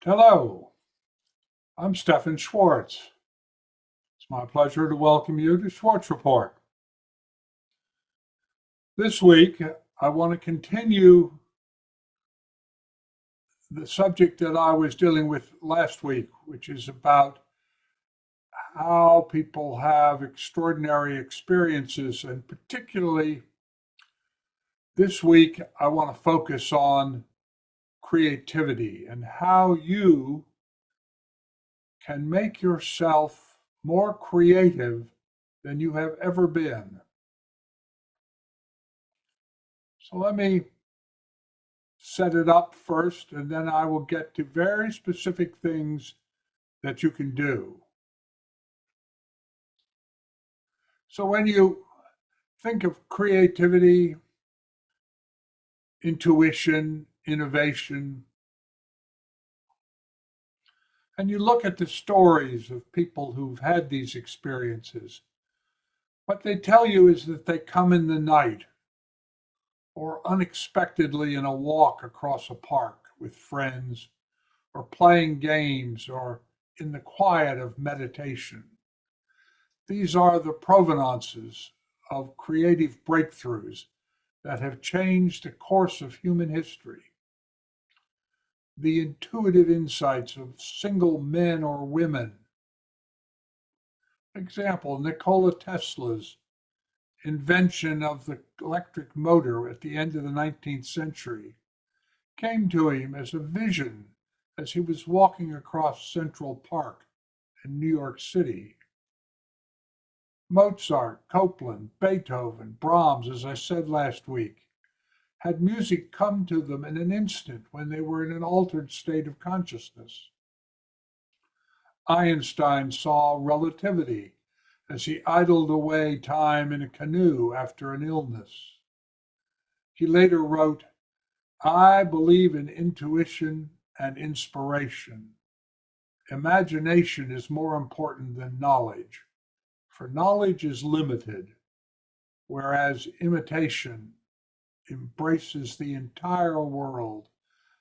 Hello, I'm Stephan Schwartz. It's my pleasure to welcome you to Schwartz Report. This week, I want to continue the subject that I was dealing with last week, which is about how people have extraordinary experiences. And particularly this week, I want to focus on creativity and how you can make yourself more creative than you have ever been. So let me set it up first, and then I will get to very specific things that you can do. So when you think of creativity, intuition, innovation, and you look at the stories of people who've had these experiences, what they tell you is that they come in the night or unexpectedly in a walk across a park with friends or playing games or in the quiet of meditation. These are the provenances of creative breakthroughs that have changed the course of human history. The intuitive insights of single men or women. Example, Nikola Tesla's invention of the electric motor at the end of the 19th century came to him as a vision as he was walking across Central Park in New York City. Mozart, Copland, Beethoven, Brahms, as I said last week, had music come to them in an instant when they were in an altered state of consciousness. Einstein saw relativity as he idled away time in a canoe after an illness. He later wrote, "I believe in intuition and inspiration. Imagination is more important than knowledge, for knowledge is limited, whereas imitation embraces the entire world,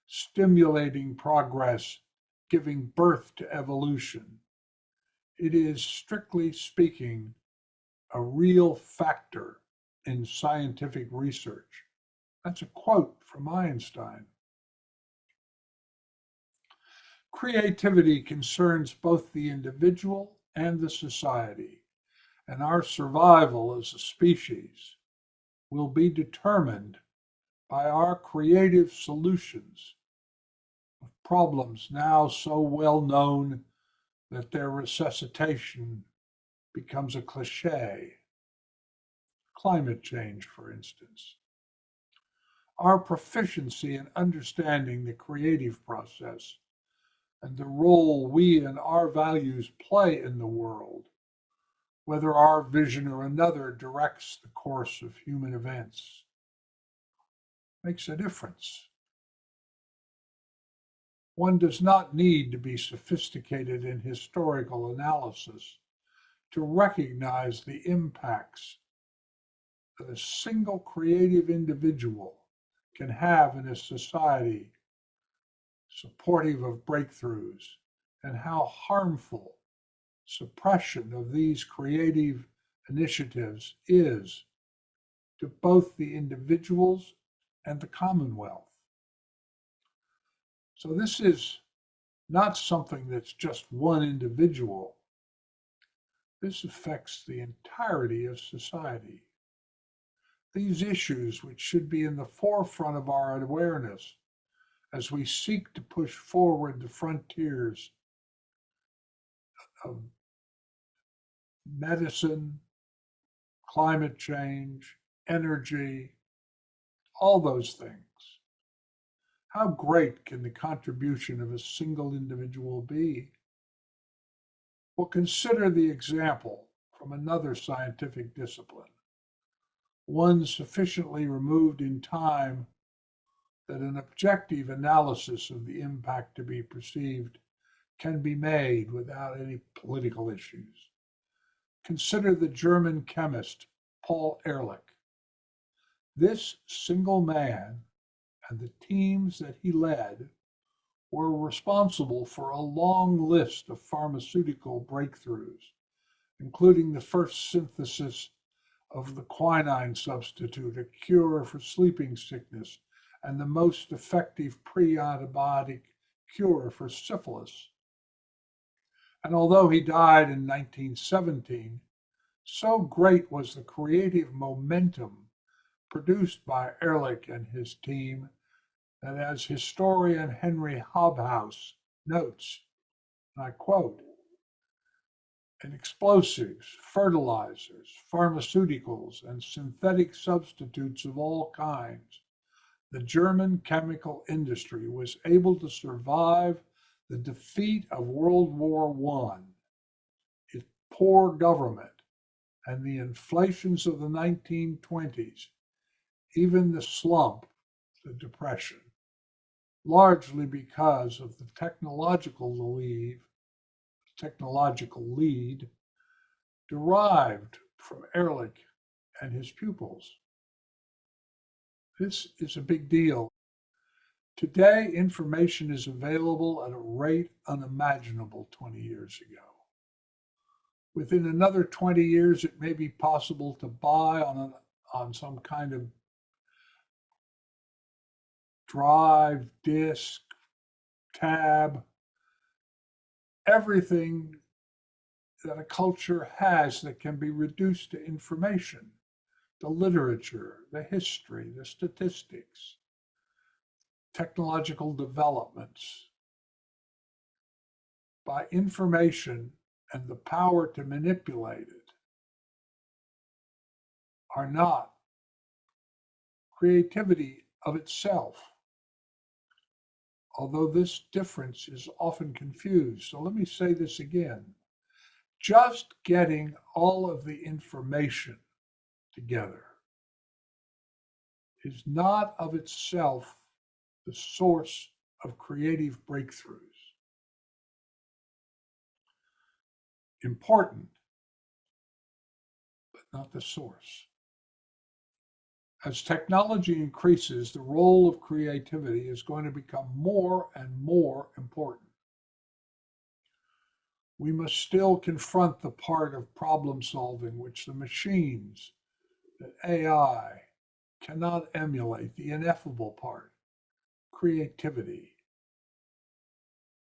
stimulating progress, giving birth to evolution. It is, strictly speaking, a real factor in scientific research." That's a quote from Einstein. Creativity concerns both the individual and the society, and our survival as a species will be determined by our creative solutions of problems now so well known that their resuscitation becomes a cliche. Climate change, for instance. Our proficiency in understanding the creative process and the role we and our values play in the world, whether our vision or another directs the course of human events, makes a difference. One does not need to be sophisticated in historical analysis to recognize the impacts that a single creative individual can have in a society supportive of breakthroughs, and how harmful suppression of these creative initiatives is to both the individuals and the Commonwealth. So this is not something that's just one individual. This affects the entirety of society. These issues, which should be in the forefront of our awareness as we seek to push forward the frontiers of medicine, climate change, energy, all those things. How great can the contribution of a single individual be? Well, consider the example from another scientific discipline, one sufficiently removed in time that an objective analysis of the impact to be perceived can be made without any political issues. Consider the German chemist Paul Ehrlich. This single man and the teams that he led were responsible for a long list of pharmaceutical breakthroughs, including the first synthesis of the quinine substitute, a cure for sleeping sickness, and the most effective pre-antibiotic cure for syphilis. And although he died in 1917, so great was the creative momentum produced by Ehrlich and his team that, as historian Henry Hobhouse notes, and I quote, in explosives, fertilizers, pharmaceuticals, and synthetic substitutes of all kinds, the German chemical industry was able to survive the defeat of World War I, its poor government, and the inflations of the 1920s, even the slump, the Depression, largely because of the technological lead derived from Ehrlich and his pupils. This is a big deal. Today, information is available at a rate unimaginable 20 years ago. Within another 20 years, it may be possible to buy on some kind of drive, disk, tab, everything that a culture has that can be reduced to information, the literature, the history, the statistics, technological developments, by information and the power to manipulate it are not creativity of itself, although this difference is often confused. So let me say this again. Just getting all of the information together is not of itself the source of creative breakthroughs. Important, but not the source. As technology increases, the role of creativity is going to become more and more important. We must still confront the part of problem solving which the machines, that AI, cannot emulate, the ineffable part, creativity.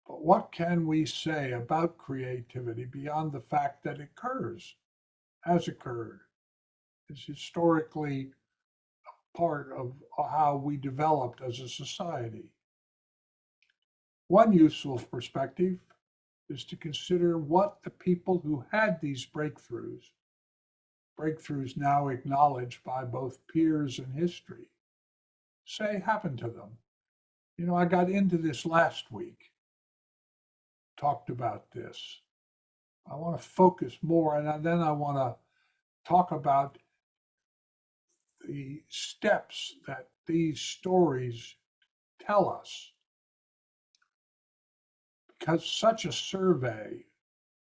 But what can we say about creativity beyond the fact that it occurs, has occurred, is historically part of how we developed as a society? One useful perspective is to consider what the people who had these breakthroughs now acknowledged by both peers and history, say happened to them. You know, I got into this last week, talked about this. I want to focus more, and then I want to talk about the steps that these stories tell us. Because such a survey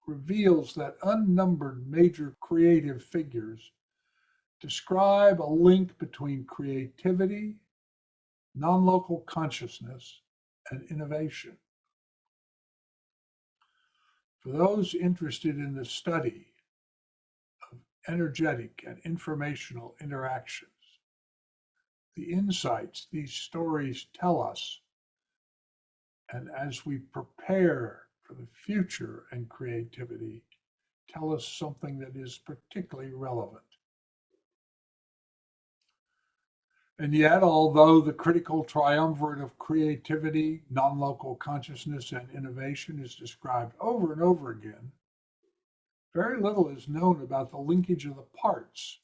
reveals that unnumbered major creative figures describe a link between creativity, non-local consciousness, and innovation. For those interested in the study of energetic and informational interactions, the insights these stories tell us, and as we prepare for the future and creativity, tell us something that is particularly relevant. And yet, although the critical triumvirate of creativity, non-local consciousness, and innovation is described over and over again, very little is known about the linkage of the parts.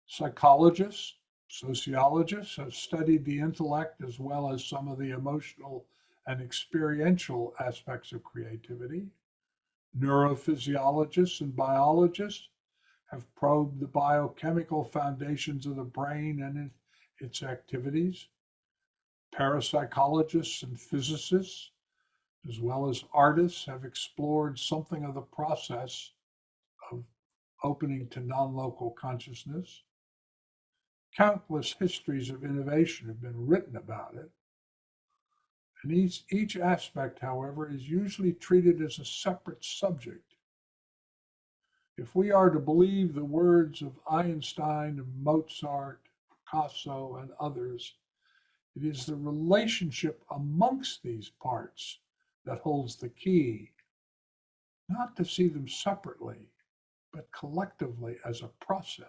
Psychologists, sociologists have studied the intellect as well as some of the emotional and experiential aspects of creativity. Neurophysiologists and biologists have probed the biochemical foundations of the brain and its activities. Parapsychologists and physicists, as well as artists, have explored something of the process of opening to non-local consciousness. Countless histories of innovation have been written about it. And each aspect, however, is usually treated as a separate subject. If we are to believe the words of Einstein, Mozart, Picasso, and others, it is the relationship amongst these parts that holds the key, not to see them separately, but collectively as a process.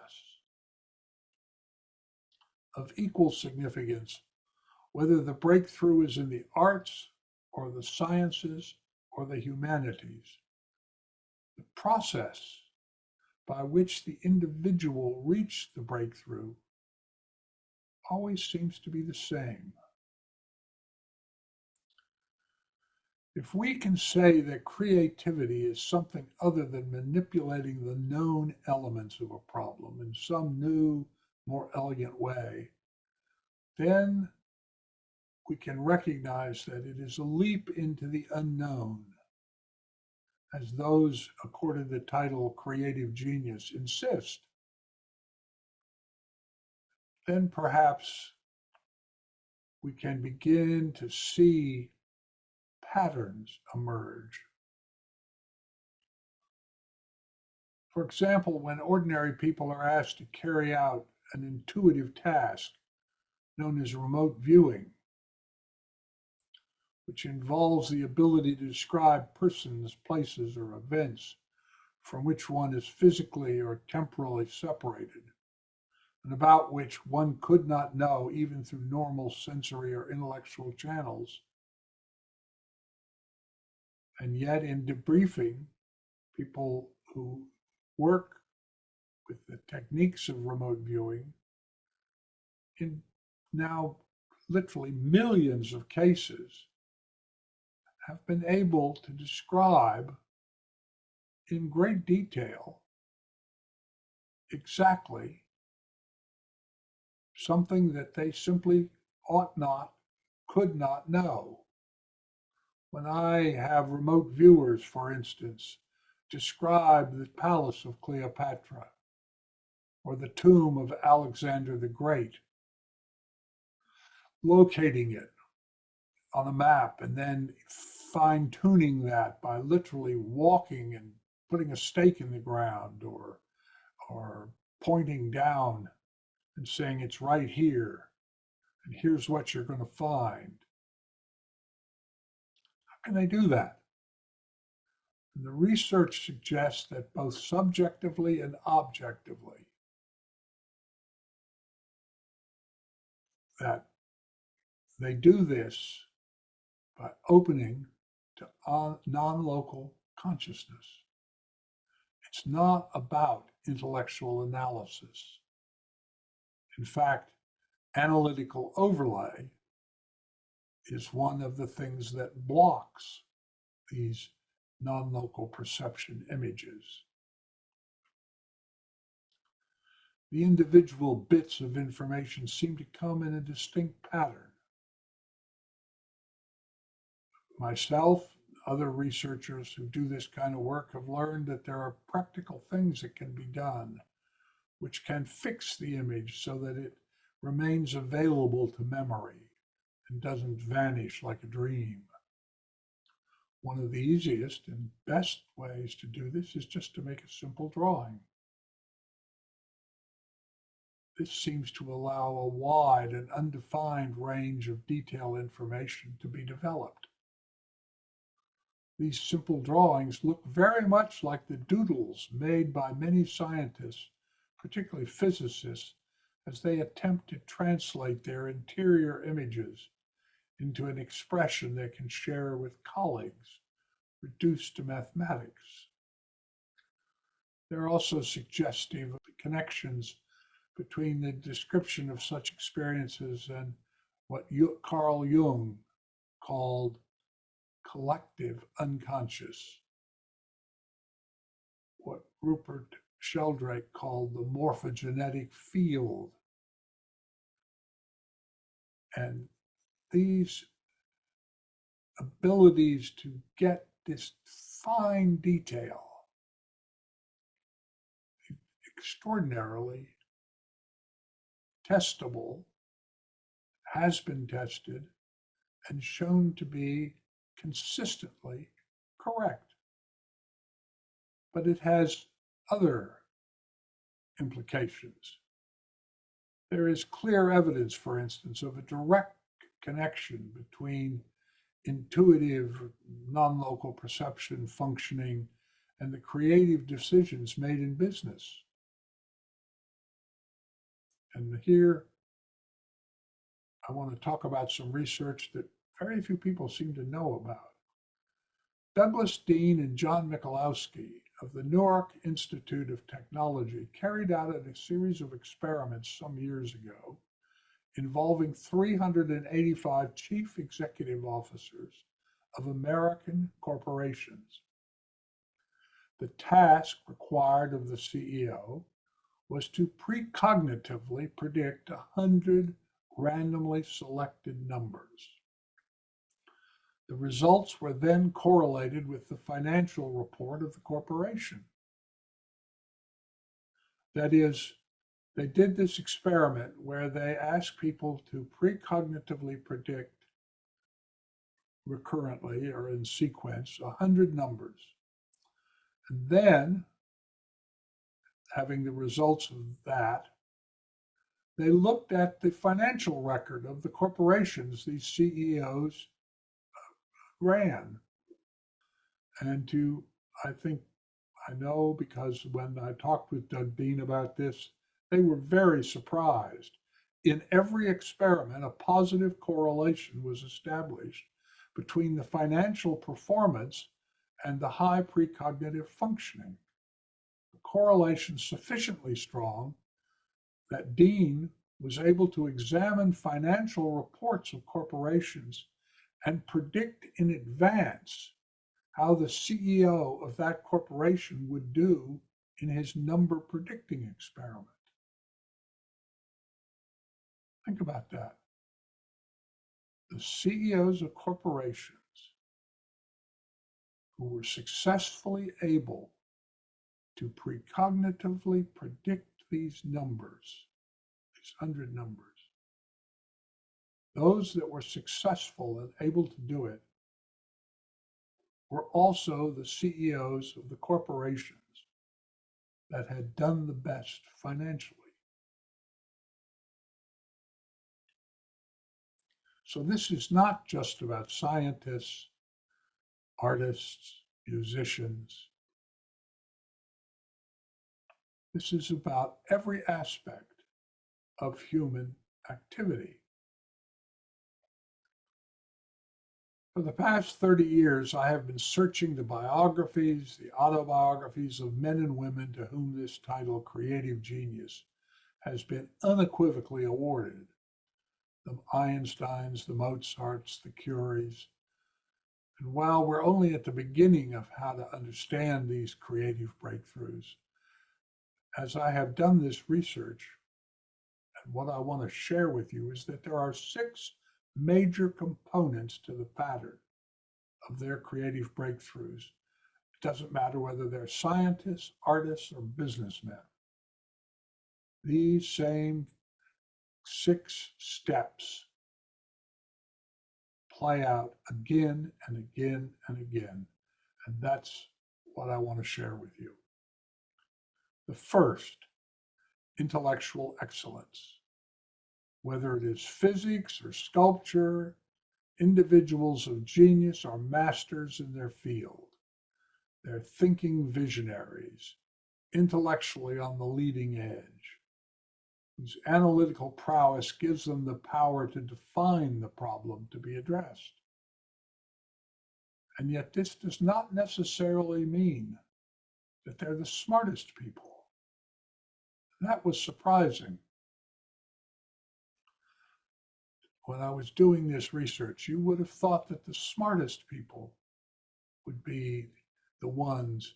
Of equal significance, whether the breakthrough is in the arts or the sciences or the humanities, the process by which the individual reached the breakthrough always seems to be the same. If we can say that creativity is something other than manipulating the known elements of a problem in some new, more elegant way, then we can recognize that it is a leap into the unknown, as those accorded the title creative genius insist. Then perhaps we can begin to see patterns emerge. For example, when ordinary people are asked to carry out an intuitive task known as remote viewing, which involves the ability to describe persons, places, or events from which one is physically or temporally separated, and about which one could not know even through normal sensory or intellectual channels. And yet, in debriefing, people who work with the techniques of remote viewing, in now literally millions of cases, have been able to describe in great detail exactly something that they simply ought not, could not know. When I have remote viewers, for instance, describe the palace of Cleopatra or the tomb of Alexander the Great, locating it on a map and then fine-tuning that by literally walking and putting a stake in the ground or pointing down and saying it's right here and here's what you're going to find. How can they do that? And the research suggests that both subjectively and objectively, that they do this by opening to non-local consciousness. It's not about intellectual analysis. In fact, analytical overlay is one of the things that blocks these non-local perception images. The individual bits of information seem to come in a distinct pattern. Myself, other researchers who do this kind of work have learned that there are practical things that can be done which can fix the image so that it remains available to memory and doesn't vanish like a dream. One of the easiest and best ways to do this is just to make a simple drawing. This seems to allow a wide and undefined range of detailed information to be developed. These simple drawings look very much like the doodles made by many scientists, particularly physicists, as they attempt to translate their interior images into an expression they can share with colleagues, reduced to mathematics. They're also suggestive of the connections between the description of such experiences and what Carl Jung called collective unconscious, what Rupert Sheldrake called the morphogenetic field. And these abilities to get this fine detail extraordinarily testable, has been tested, and shown to be consistently correct. But it has other implications. There is clear evidence, for instance, of a direct connection between intuitive, non-local perception functioning and the creative decisions made in business. And here, I want to talk about some research that very few people seem to know about. Douglas Dean and John Michalowski of the Newark Institute of Technology carried out a series of experiments some years ago involving 385 chief executive officers of American corporations. The task required of the CEO was to precognitively predict 100 randomly selected numbers. The results were then correlated with the financial report of the corporation. That is, they did this experiment where they asked people to precognitively predict recurrently or in sequence 100 numbers. And then, having the results of that, they looked at the financial record of the corporations these CEOs ran. And I know because when I talked with Doug Dean about this, they were very surprised. In every experiment, a positive correlation was established between the financial performance and the high precognitive functioning. The correlation sufficiently strong that Dean was able to examine financial reports of corporations and predict in advance how the CEO of that corporation would do in his number predicting experiment. Think about that. The CEOs of corporations who were successfully able to precognitively predict these numbers, these 100 numbers, those that were successful and able to do it were also the CEOs of the corporations that had done the best financially. So this is not just about scientists, artists, musicians. This is about every aspect of human activity. For the past 30 years, I have been searching the biographies, the autobiographies of men and women to whom this title, creative genius, has been unequivocally awarded. The Einsteins, the Mozarts, the Curies. And while we're only at the beginning of how to understand these creative breakthroughs, as I have done this research, and what I want to share with you is that there are 6 major components to the pattern of their creative breakthroughs. It doesn't matter whether they're scientists, artists, or businessmen. These same 6 steps play out again and again and again, and that's what I want to share with you. The first, intellectual excellence. Whether it is physics or sculpture, individuals of genius are masters in their field. They're thinking visionaries, intellectually on the leading edge, whose analytical prowess gives them the power to define the problem to be addressed. And yet this does not necessarily mean that they're the smartest people. That was surprising. When I was doing this research, you would have thought that the smartest people would be the ones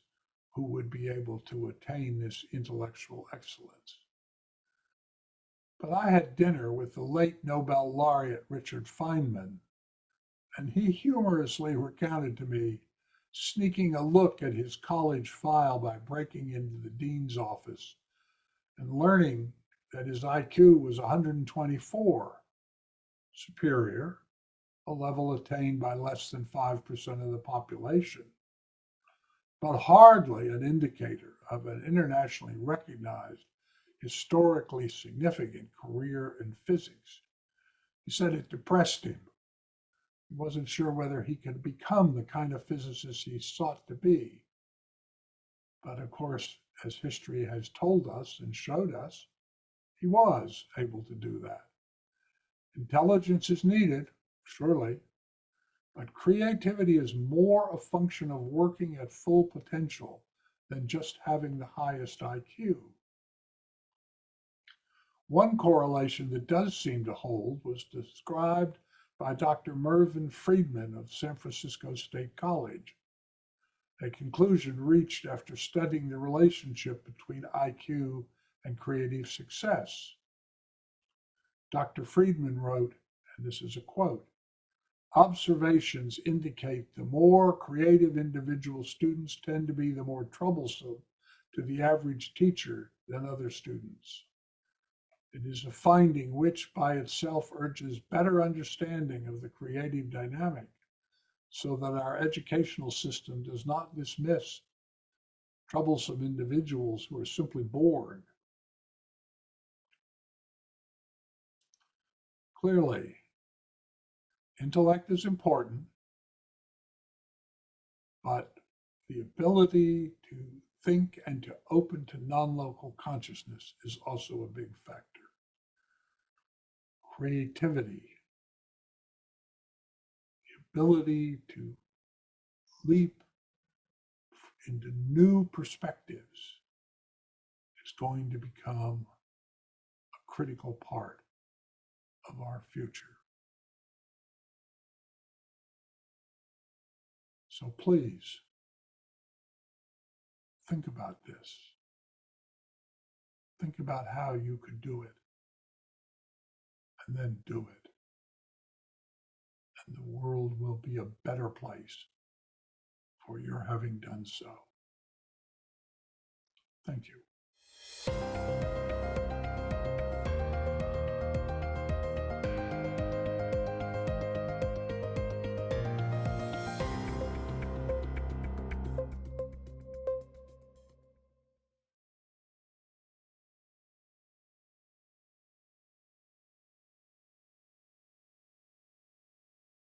who would be able to attain this intellectual excellence. But I had dinner with the late Nobel laureate Richard Feynman, and he humorously recounted to me sneaking a look at his college file by breaking into the dean's office and learning that his IQ was 124, superior, a level attained by less than 5% of the population, but hardly an indicator of an internationally recognized, historically significant career in physics. He said it depressed him. He wasn't sure whether he could become the kind of physicist he sought to be. But of course, as history has told us and showed us, he was able to do that. Intelligence is needed, surely, but creativity is more a function of working at full potential than just having the highest IQ. One correlation that does seem to hold was described by Dr. Mervyn Friedman of San Francisco State College, a conclusion reached after studying the relationship between IQ and creative success. Dr. Friedman wrote, and this is a quote, "Observations indicate the more creative individual students tend to be the more troublesome to the average teacher than other students. It is a finding which by itself urges better understanding of the creative dynamic, so that our educational system does not dismiss troublesome individuals who are simply bored." Clearly, intellect is important, but the ability to think and to open to non-local consciousness is also a big factor. Creativity, the ability to leap into new perspectives is going to become a critical part of our future. So please, think about this. Think about how you could do it, and then do it. And the world will be a better place for your having done so. Thank you.